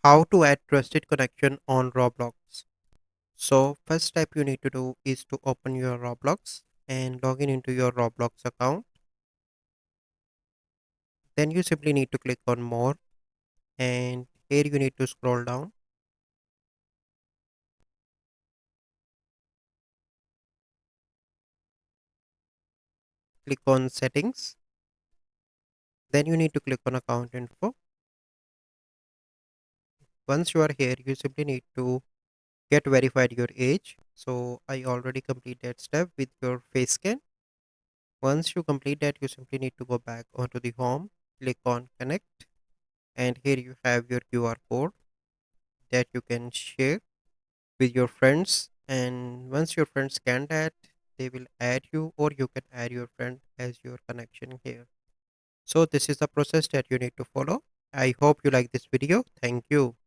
How to add trusted connection on Roblox. So first step you need to do is to open your Roblox and log in into your Roblox account. Then you simply need to click on more, and here you need to scroll down, click on settings. Then you need to click on account info. Once you are here, you simply need to get verified your age. So I already complete that step with your face scan. Once you complete that, you simply need to go back onto the home, click on connect, and here you have your QR code that you can share with your friends. And once your friends scan that, they will add you, or you can add your friend as your connection here. So this is the process that you need to follow. I hope you like this video. Thank you.